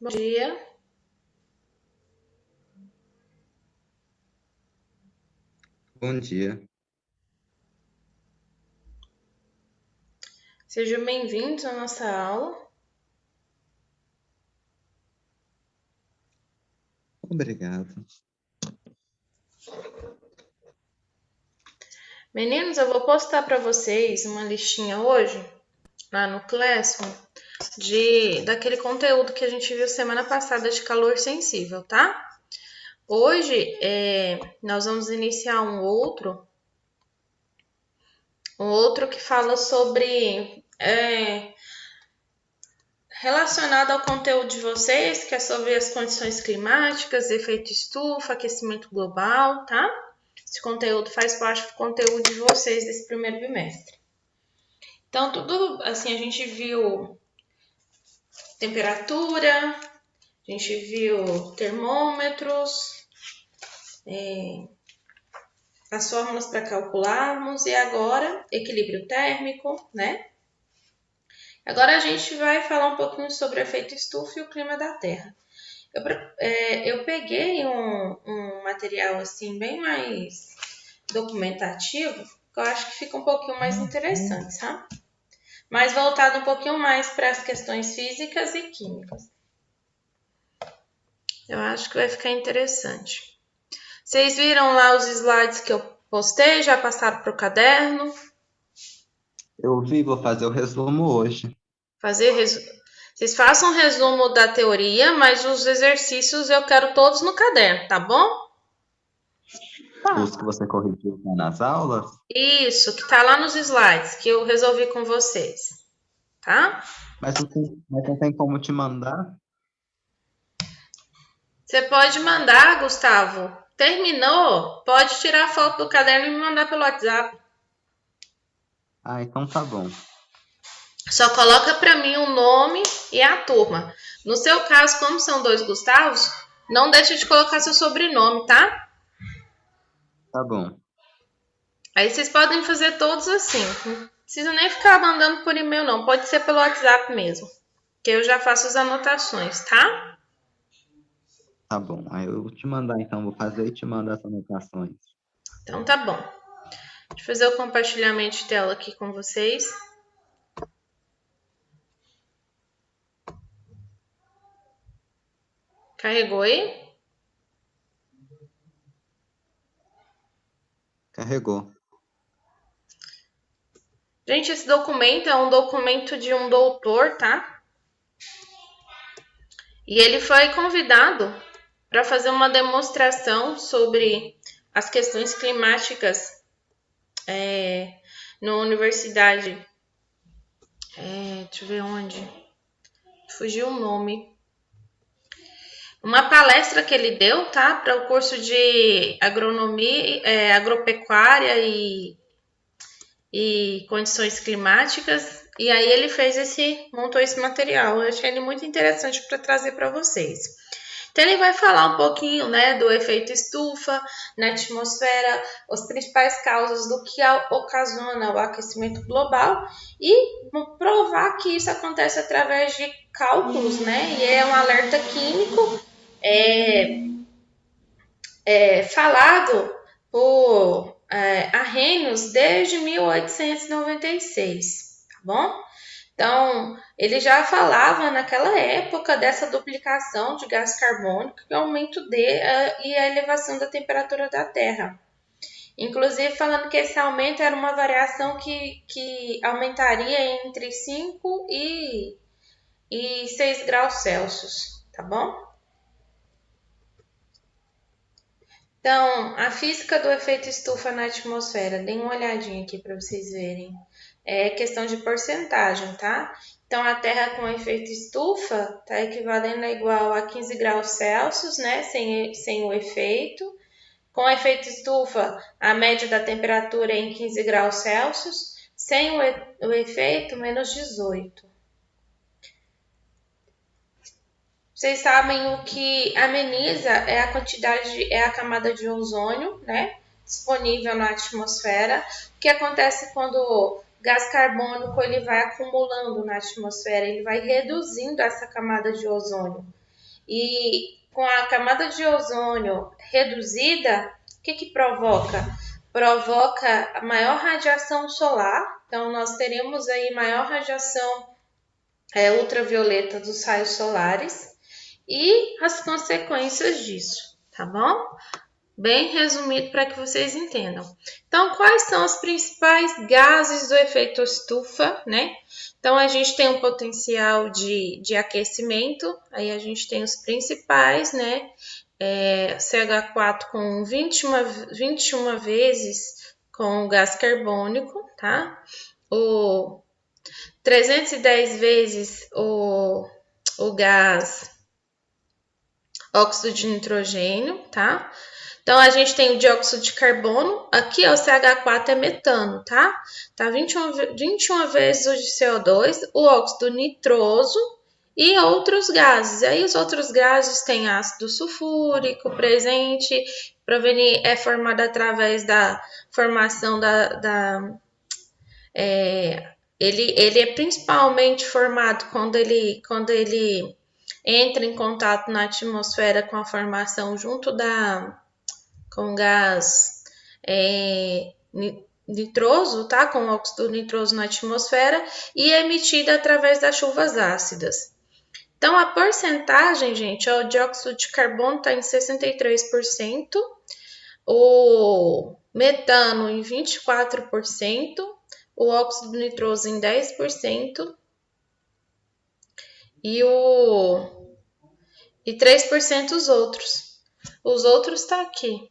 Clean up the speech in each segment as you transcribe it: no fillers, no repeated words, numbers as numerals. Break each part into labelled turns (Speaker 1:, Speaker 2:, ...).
Speaker 1: Bom dia.
Speaker 2: Bom dia.
Speaker 1: Sejam bem-vindos à nossa aula.
Speaker 2: Obrigado.
Speaker 1: Meninos, eu vou postar para vocês uma listinha hoje, lá no Classroom, daquele conteúdo que a gente viu semana passada de calor sensível, tá? Hoje, nós vamos iniciar um outro que fala sobre relacionado ao conteúdo de vocês, que é sobre as condições climáticas, efeito estufa, aquecimento global, tá? Esse conteúdo faz parte do conteúdo de vocês desse primeiro bimestre. Então, tudo assim, a gente viu temperatura, a gente viu termômetros, as fórmulas para calcularmos e agora equilíbrio térmico, né? Agora a gente vai falar um pouquinho sobre o efeito estufa e o clima da Terra. Eu peguei um material assim bem mais documentativo, que eu acho que fica um pouquinho mais interessante, sabe? Mas voltado um pouquinho mais para as questões físicas e químicas. Eu acho que vai ficar interessante. Vocês viram lá os slides que eu postei? Já passaram para o caderno?
Speaker 2: Eu vi, vou fazer o resumo hoje.
Speaker 1: Vocês façam um resumo da teoria, mas os exercícios eu quero todos no caderno, tá bom?
Speaker 2: Os que você corrigiu tá nas aulas?
Speaker 1: Isso, que tá lá nos slides que eu resolvi com vocês, tá?
Speaker 2: Mas não tem como te mandar?
Speaker 1: Você pode mandar, Gustavo. Terminou? Pode tirar a foto do caderno e me mandar pelo WhatsApp.
Speaker 2: Ah, então tá bom.
Speaker 1: Só coloca para mim o nome e a turma. No seu caso, como são dois Gustavos, não deixe de colocar seu sobrenome, tá?
Speaker 2: Tá bom.
Speaker 1: Aí vocês podem fazer todos assim. Não precisa nem ficar mandando por e-mail, não. Pode ser pelo WhatsApp mesmo. Que eu já faço as anotações, tá?
Speaker 2: Tá bom. Aí eu vou te mandar então, vou fazer e te mandar as anotações.
Speaker 1: Então tá bom. Deixa eu fazer o compartilhamento de tela aqui com vocês. Carregou aí?
Speaker 2: Carregou.
Speaker 1: Gente, esse documento é um documento de um doutor, tá? E ele foi convidado para fazer uma demonstração sobre as questões climáticas na universidade. Deixa eu ver onde. Fugiu o nome. Uma palestra que ele deu, tá? Para o curso de agronomia, agropecuária e condições climáticas. E aí ele montou esse material. Eu achei ele muito interessante para trazer para vocês. Então ele vai falar um pouquinho, né, do efeito estufa na atmosfera, as principais causas do que ocasiona o aquecimento global e provar que isso acontece através de cálculos, né? E é um alerta químico falado por Arrhenius desde 1896, tá bom? Então, ele já falava naquela época dessa duplicação de gás carbônico e aumento e a elevação da temperatura da Terra. Inclusive falando que esse aumento era uma variação que aumentaria entre 5 e 6 graus Celsius, tá bom? Então, a física do efeito estufa na atmosfera, deem uma olhadinha aqui para vocês verem. É questão de porcentagem, tá? Então, a Terra com efeito estufa está equivalendo a igual a 15 graus Celsius, né? Sem o efeito. Com efeito estufa, a média da temperatura é em 15 graus Celsius. Sem o efeito, menos 18. Vocês sabem o que ameniza é a camada de ozônio, né? Disponível na atmosfera. O que acontece quando o gás carbônico ele vai acumulando na atmosfera, ele vai reduzindo essa camada de ozônio. E com a camada de ozônio reduzida, o que provoca? Provoca a maior radiação solar. Então, nós teremos aí maior radiação ultravioleta dos raios solares e as consequências disso, tá bom? Bem resumido para que vocês entendam. Então, quais são os principais gases do efeito estufa, né? Então, a gente tem um potencial de aquecimento, aí a gente tem os principais, né? CH4 com 21 vezes com o gás carbônico, tá? O 310 vezes o gás óxido de nitrogênio, tá? Então, a gente tem o dióxido de carbono, aqui ó, o CH4 é metano, tá? Tá 21 vezes o de CO2, o óxido nitroso e outros gases. Aí os outros gases têm ácido sulfúrico presente, é formado através da formação ele é principalmente formado quando ele entra em contato na atmosfera com a formação junto com gás nitroso, tá? Com óxido nitroso na atmosfera e é emitida através das chuvas ácidas. Então, a porcentagem, gente, o dióxido de carbono está em 63%, o metano em 24%, o óxido nitroso em 10% e 3% os outros. Os outros tá aqui.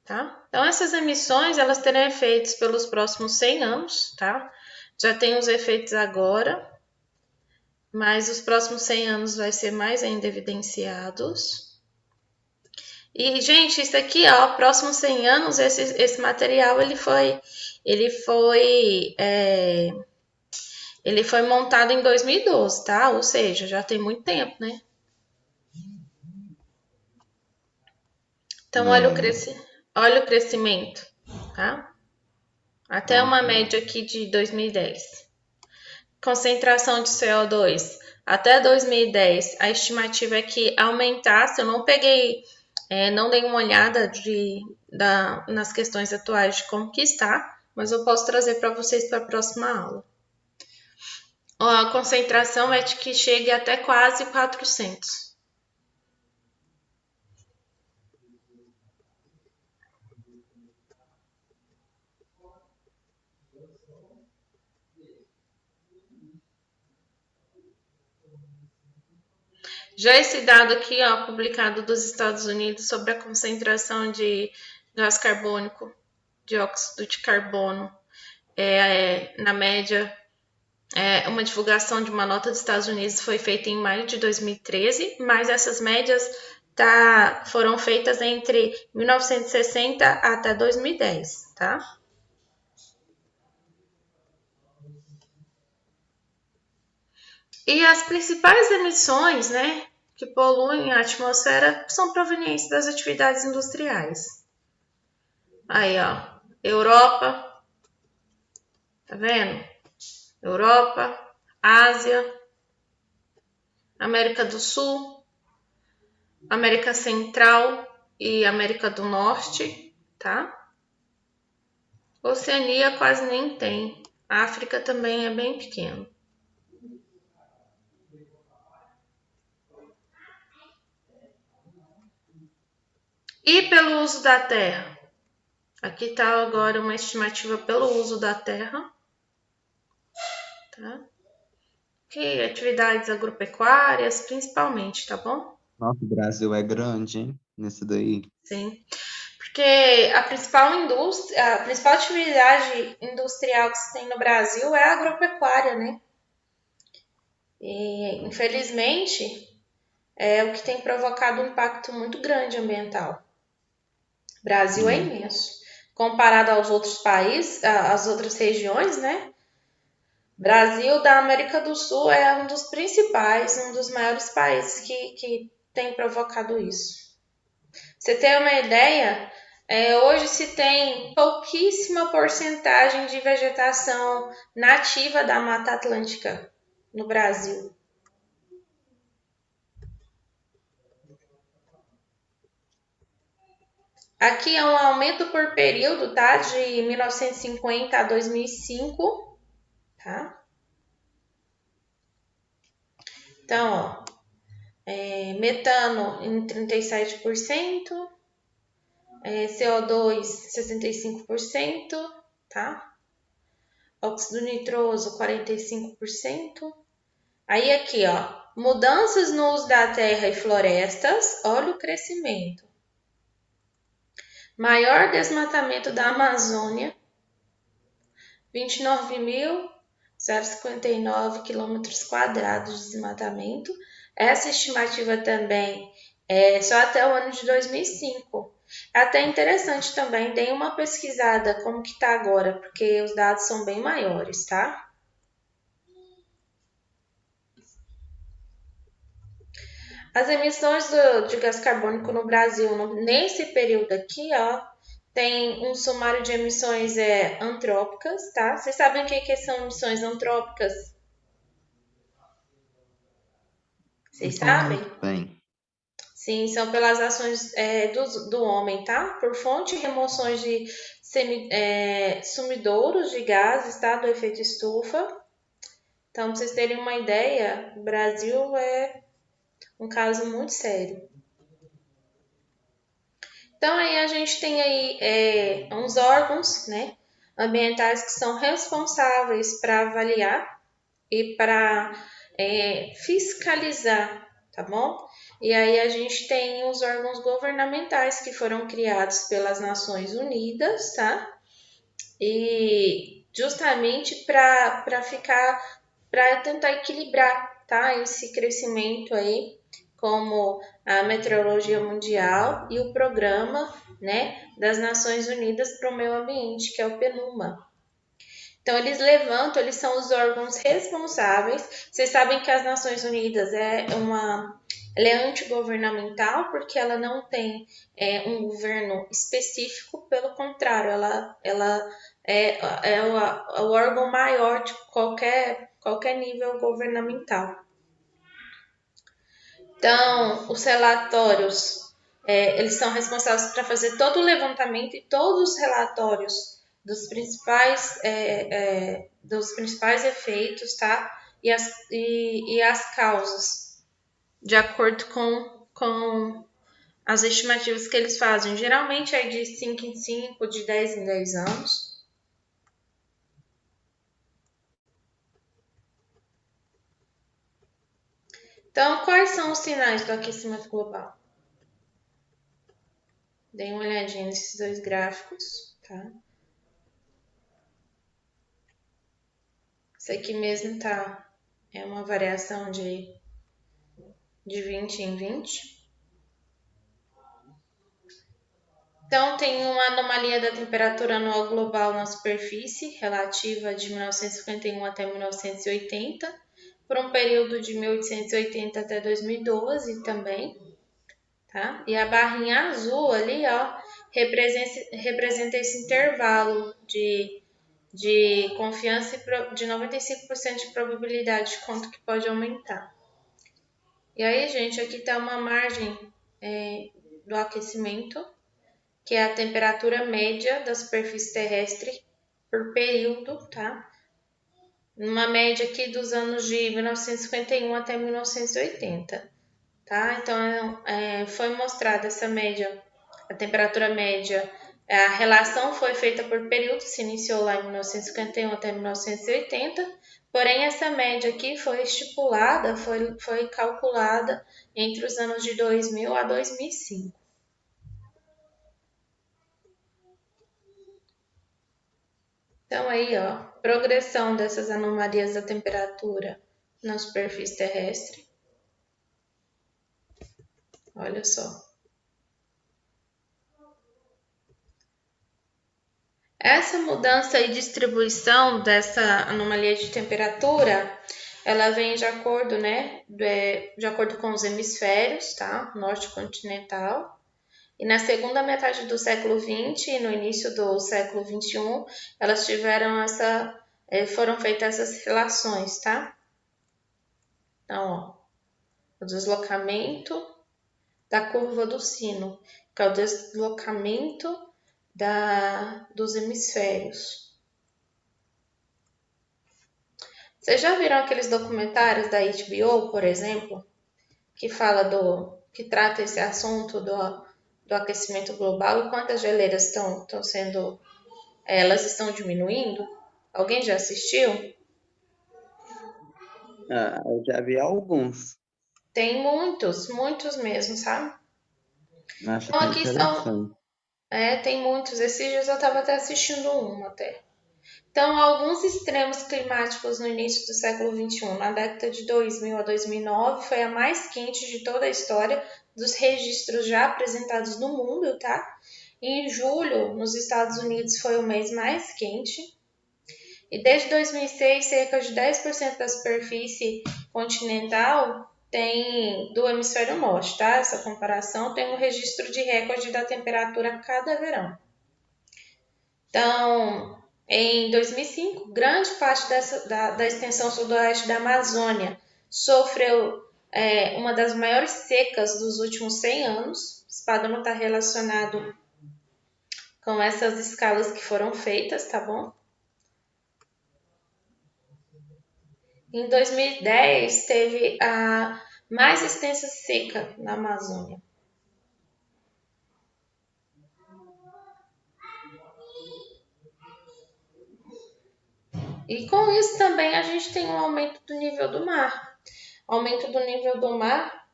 Speaker 1: Tá? Então, essas emissões, elas terão efeitos pelos próximos 100 anos, tá? Já tem os efeitos agora, mas os próximos 100 anos vai ser mais ainda evidenciados. E, gente, isso aqui, ó, próximos 100 anos, esse material, ele foi montado em 2012, tá? Ou seja, já tem muito tempo, né? Então, olha o crescimento, tá? Até uma média aqui de 2010. Concentração de CO2. Até 2010, a estimativa é que aumentasse. Eu não peguei, não dei uma olhada nas questões atuais de como que está, mas eu posso trazer para vocês para a próxima aula. A concentração é de que chegue até quase 400. Já esse dado aqui, ó, publicado dos Estados Unidos sobre a concentração de gás carbônico, dióxido de carbono, na média, uma divulgação de uma nota dos Estados Unidos foi feita em maio de 2013, mas essas médias foram feitas entre 1960 até 2010, tá? E as principais emissões, né, que poluem a atmosfera são provenientes das atividades industriais. Aí, ó, Europa, tá vendo? Europa, Ásia, América do Sul, América Central e América do Norte, tá? Oceania quase nem tem. A África também é bem pequeno. E pelo uso da terra? Aqui está agora uma estimativa pelo uso da terra. Tá? Ok, atividades agropecuárias, principalmente, tá bom?
Speaker 2: Nossa, o Brasil é grande, hein? Nesse daí.
Speaker 1: Sim. Porque a principal atividade industrial que se tem no Brasil é a agropecuária, né? E, infelizmente, é o que tem provocado um impacto muito grande ambiental. O Brasil é imenso. Comparado aos outros países, às outras regiões, né? Brasil da América do Sul é um dos principais, um dos maiores países que tem provocado isso. Você tem uma ideia? Hoje se tem pouquíssima porcentagem de vegetação nativa da Mata Atlântica no Brasil. Aqui é um aumento por período, tá? De 1950 a 2005, tá? Então, ó, metano em 37%, CO2 65%, tá? Óxido nitroso 45%. Aí aqui, ó, mudanças no uso da terra e florestas, olha o crescimento. Maior desmatamento da Amazônia, 29.059 quilômetros quadrados de desmatamento. Essa estimativa também é só até o ano de 2005. É até interessante também, deem uma pesquisada como que está agora, porque os dados são bem maiores, tá? As emissões de gás carbônico no Brasil, nesse período aqui, ó, tem um sumário de emissões antrópicas, tá? Vocês sabem o que são emissões antrópicas? Vocês
Speaker 2: Não
Speaker 1: sabem?
Speaker 2: muito bem.
Speaker 1: Sim, são pelas ações do homem, tá? Por fonte e remoções de sumidouros de gases, tá? Do efeito estufa. Então, para vocês terem uma ideia, o Brasil é um caso muito sério. Então, aí a gente tem aí uns órgãos, né, ambientais que são responsáveis para avaliar e para fiscalizar, tá bom? E aí a gente tem os órgãos governamentais que foram criados pelas Nações Unidas, tá? E justamente para tentar equilibrar, tá? Esse crescimento aí, como a Meteorologia Mundial e o Programa, né, das Nações Unidas para o Meio Ambiente, que é o PNUMA. Então, eles são os órgãos responsáveis. Vocês sabem que as Nações Unidas ela é antigovernamental, porque ela não tem um governo específico, pelo contrário, ela é o órgão maior de qualquer nível governamental. Então, os relatórios, eles são responsáveis para fazer todo o levantamento e todos os relatórios dos principais efeitos, tá? E as causas, de acordo com as estimativas que eles fazem. Geralmente é de 5 em 5, de 10 em 10 anos. Então, quais são os sinais do aquecimento global? Dêem uma olhadinha nesses dois gráficos, tá? Isso aqui mesmo tá, é uma variação de 20 em 20. Então, tem uma anomalia da temperatura anual global na superfície, relativa de 1951 até 1980, por um período de 1880 até 2012 também, tá? E a barrinha azul ali, ó, representa esse intervalo de confiança de 95% de probabilidade de quanto que pode aumentar. E aí, gente, aqui está uma margem do aquecimento, que é a temperatura média da superfície terrestre por período, tá? Uma média aqui dos anos de 1951 até 1980, tá? Então, foi mostrada essa média, a temperatura média, a relação foi feita por período, se iniciou lá em 1951 até 1980, porém essa média aqui foi estipulada, foi calculada entre os anos de 2000 a 2005. Então aí, ó, progressão dessas anomalias da temperatura na superfície terrestre. Olha só. Essa mudança e distribuição dessa anomalia de temperatura, ela vem de acordo, né, de acordo com os hemisférios, tá? Norte continental E na segunda metade do século XX e no início do século XXI, elas tiveram foram feitas essas relações, tá? Então, ó, o deslocamento da curva do sino, que é o deslocamento dos hemisférios. Vocês já viram aqueles documentários da HBO, por exemplo, que que trata esse assunto do aquecimento global e quantas geleiras estão sendo, elas estão diminuindo? Alguém já assistiu?
Speaker 2: Ah, eu já vi alguns.
Speaker 1: Tem muitos, muitos mesmo, sabe?
Speaker 2: Acho
Speaker 1: Então
Speaker 2: até
Speaker 1: aqui são,
Speaker 2: interessante.
Speaker 1: tem muitos. Esses dias eu estava até assistindo um até. Então, alguns extremos climáticos no início do século XXI, na década de 2000 a 2009, foi a mais quente de toda a história dos registros já apresentados no mundo, tá? Em julho, nos Estados Unidos, foi o mês mais quente. E desde 2006, cerca de 10% da superfície continental tem do hemisfério norte, tá? Essa comparação tem um registro de recorde da temperatura cada verão. Então, em 2005, grande parte da extensão sudoeste da Amazônia sofreu uma das maiores secas dos últimos 100 anos. Esse padrão está relacionado com essas escalas que foram feitas, tá bom? Em 2010, teve a mais extensa seca na Amazônia. E com isso também a gente tem um aumento do nível do mar. Aumento do nível do mar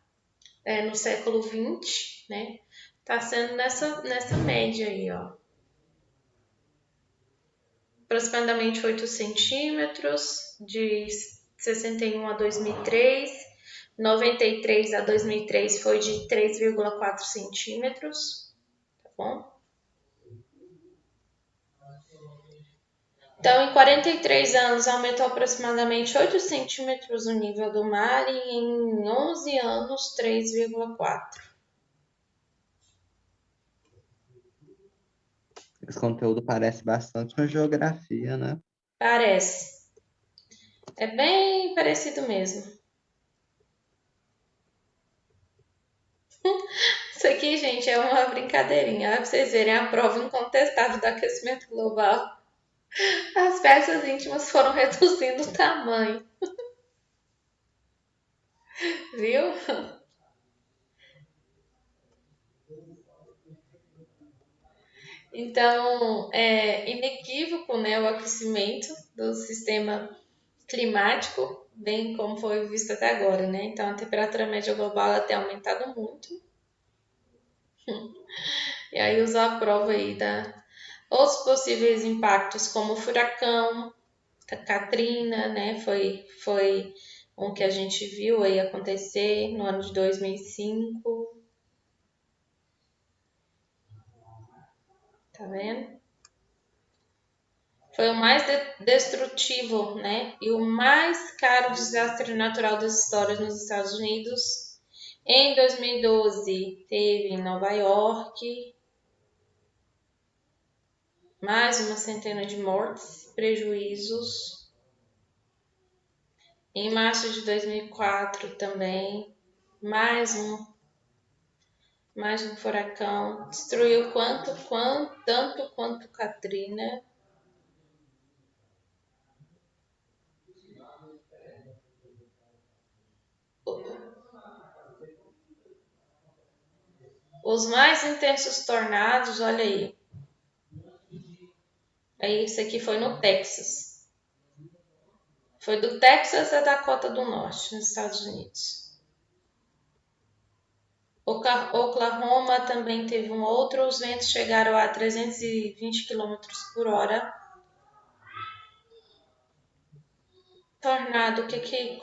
Speaker 1: no século XX, né? Tá sendo nessa média aí, ó. Aproximadamente 8 centímetros, de 61 a 2003. 93 a 2003 foi de 3,4 centímetros, tá bom? Então, em 43 anos, aumentou aproximadamente 8 centímetros o nível do mar e em 11 anos, 3,4.
Speaker 2: Esse conteúdo parece bastante com geografia, né?
Speaker 1: Parece. É bem parecido mesmo. Isso aqui, gente, é uma brincadeirinha. Para vocês verem a prova incontestável do aquecimento global. As peças íntimas foram reduzindo o tamanho. Viu? Então, é inequívoco, né, o aquecimento do sistema climático, bem como foi visto até agora, né? Então, a temperatura média global tem aumentado muito. E aí usou a prova aí outros possíveis impactos, como o furacão, Katrina, né? Foi um que a gente viu aí acontecer no ano de 2005. Tá vendo? Foi o mais destrutivo, né? E o mais caro desastre natural das histórias nos Estados Unidos. Em 2012, teve em Nova York mais uma centena de mortes, prejuízos. Em março de 2004 também, mais um furacão. Destruiu tanto quanto Katrina. Os mais intensos tornados, olha aí. Aí, isso aqui foi no Texas. Foi do Texas a Dakota do Norte, nos Estados Unidos. Oklahoma também teve um outro. Os ventos chegaram a 320 km por hora. Tornado que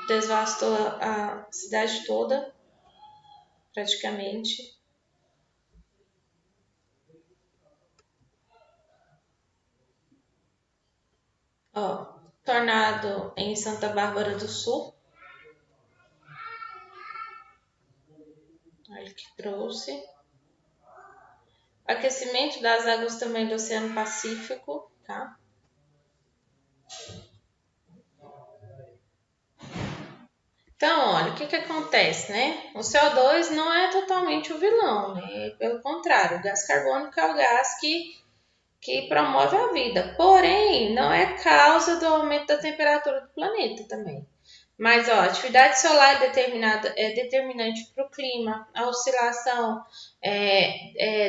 Speaker 1: devastou a cidade toda, praticamente. Ó, tornado em Santa Bárbara do Sul. Olha que trouxe. aquecimento das águas também do Oceano Pacífico, tá? Então, olha, o que que acontece, né? O CO2 não é totalmente o vilão, né? Pelo contrário, o gás carbônico é o gás que promove a vida. Porém, não é causa do aumento da temperatura do planeta também. Mas, ó, a atividade solar é determinante para o clima, a oscilação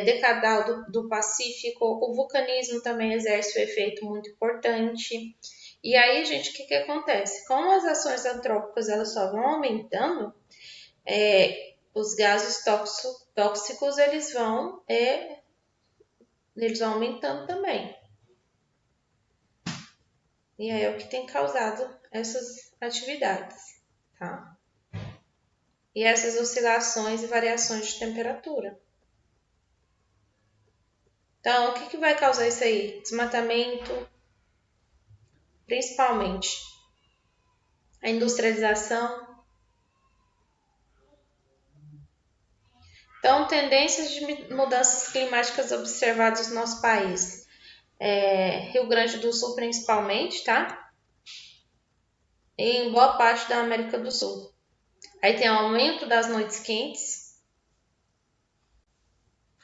Speaker 1: decadal do Pacífico, o vulcanismo também exerce um efeito muito importante. E aí, gente, o que acontece? Como as ações antrópicas elas só vão aumentando, os gases tóxicos eles vão aumentando também. E aí é o que tem causado essas atividades, tá? E essas oscilações e variações de temperatura. Então, o que vai causar isso aí? Desmatamento, principalmente a industrialização. Então, tendências de mudanças climáticas observadas no nosso país. Rio Grande do Sul, principalmente, tá? E em boa parte da América do Sul. Aí tem o aumento das noites quentes.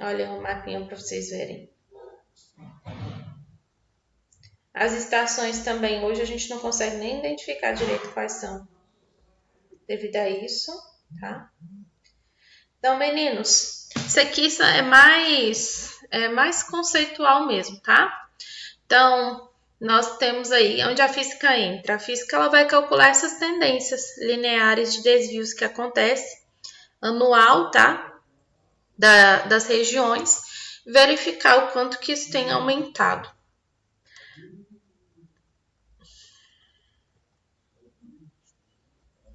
Speaker 1: Olha o mapinha para vocês verem. As estações também, hoje a gente não consegue nem identificar direito quais são, devido a isso, tá? Então, meninos, isso aqui é mais conceitual mesmo, tá? Então, nós temos aí onde a física entra. A física ela vai calcular essas tendências lineares de desvios que acontece anual, tá? Das regiões, verificar o quanto que isso tem aumentado.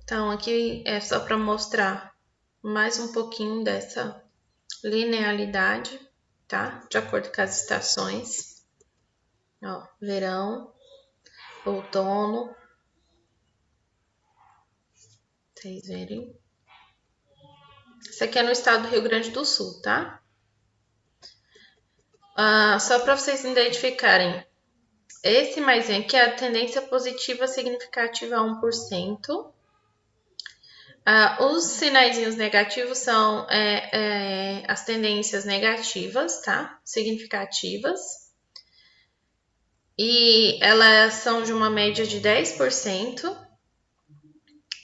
Speaker 1: Então, aqui é só para mostrar mais um pouquinho dessa linearidade, tá? De acordo com as estações. Ó, verão, outono. Vocês verem. Isso aqui é no estado do Rio Grande do Sul, tá? Só para vocês identificarem. Esse maisinho aqui é a tendência positiva significativa a 1%. Os sinaizinhos negativos são as tendências negativas, tá? Significativas. E elas são de uma média de 10%.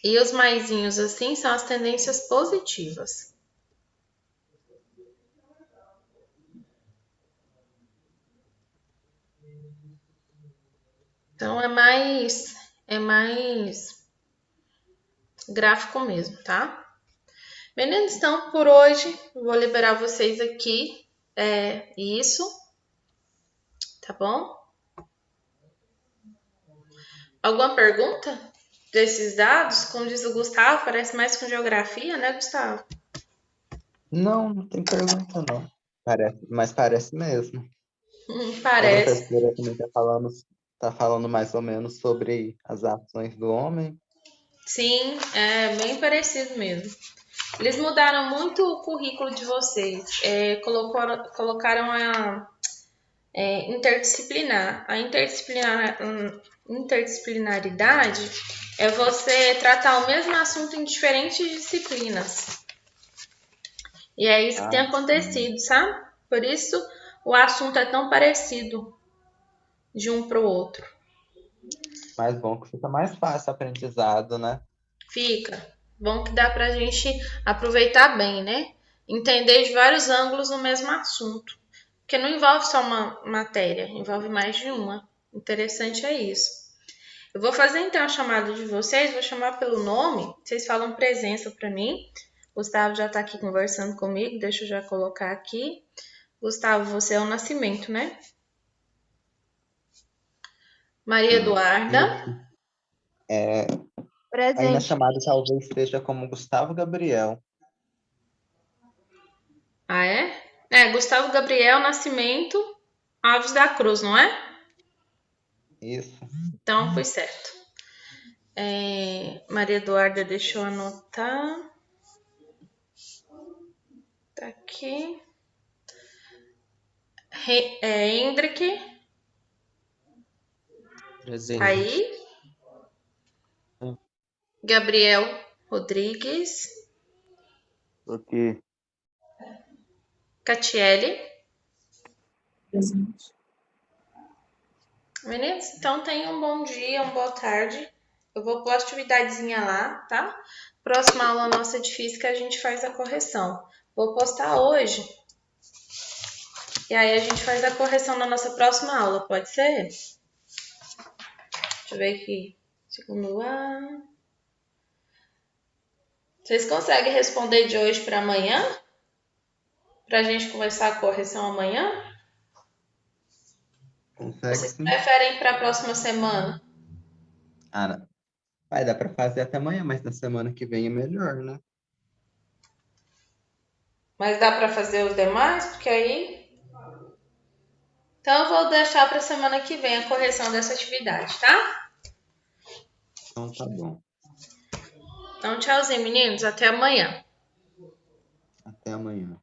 Speaker 1: E os maisinhos assim são as tendências positivas. Então é mais gráfico mesmo, tá? Meninos, então por hoje vou liberar vocês aqui. Isso, tá bom? Alguma pergunta desses dados? Como diz o Gustavo, parece mais com geografia, né, Gustavo?
Speaker 2: Não tem pergunta não. Mas parece mesmo. A
Speaker 1: Parece.
Speaker 2: professora também tá falando mais ou menos sobre as ações do homem.
Speaker 1: Sim, é bem parecido mesmo. Eles mudaram muito o currículo de vocês. Colocaram a interdisciplinar. A interdisciplinaridade é você tratar o mesmo assunto em diferentes disciplinas. E é isso que tem acontecido, sabe? Por isso o assunto é tão parecido de um para o outro.
Speaker 2: Mais bom que fica mais fácil o aprendizado, né?
Speaker 1: Fica. Bom que dá pra gente aproveitar bem, né? Entender de vários ângulos o mesmo assunto. Porque não envolve só uma matéria, envolve mais de uma. Interessante é isso. Eu vou fazer então a chamada de vocês, vou chamar pelo nome, vocês falam presença para mim. Gustavo já está aqui conversando comigo, deixa eu já colocar aqui. Gustavo, você é o Nascimento, né? Maria Eduarda.
Speaker 2: Aí na
Speaker 3: Presente.
Speaker 2: chamada talvez esteja como Gustavo Gabriel.
Speaker 1: Ah, é? Gustavo Gabriel Nascimento Alves da Cruz, não é?
Speaker 2: Isso.
Speaker 1: Então, foi certo. Maria Eduarda, deixa eu anotar. Tá aqui. Hendrick,
Speaker 3: Presente.
Speaker 1: aí. Gabriel Rodrigues,
Speaker 3: Ok.
Speaker 1: Catiele.
Speaker 4: Presente.
Speaker 1: Meninos, então tenham um bom dia, uma boa tarde. Eu vou pôr a atividadezinha lá, tá? Próxima aula nossa de física a gente faz a correção. Vou postar hoje. E aí a gente faz a correção na nossa próxima aula, pode ser? Deixa eu ver aqui. Segundo A. Vocês conseguem responder de hoje para amanhã? Para a gente conversar a correção amanhã?
Speaker 2: Consegue
Speaker 1: Vocês
Speaker 2: sim.
Speaker 1: preferem para a próxima semana?
Speaker 2: Ah, vai dar para fazer até amanhã, mas na semana que vem é melhor, né?
Speaker 1: Mas dá para fazer os demais? Porque aí. Então eu vou deixar para semana que vem a correção dessa atividade, tá?
Speaker 2: Então tá bom.
Speaker 1: Então, tchauzinho, meninos. Até amanhã.
Speaker 2: Até amanhã.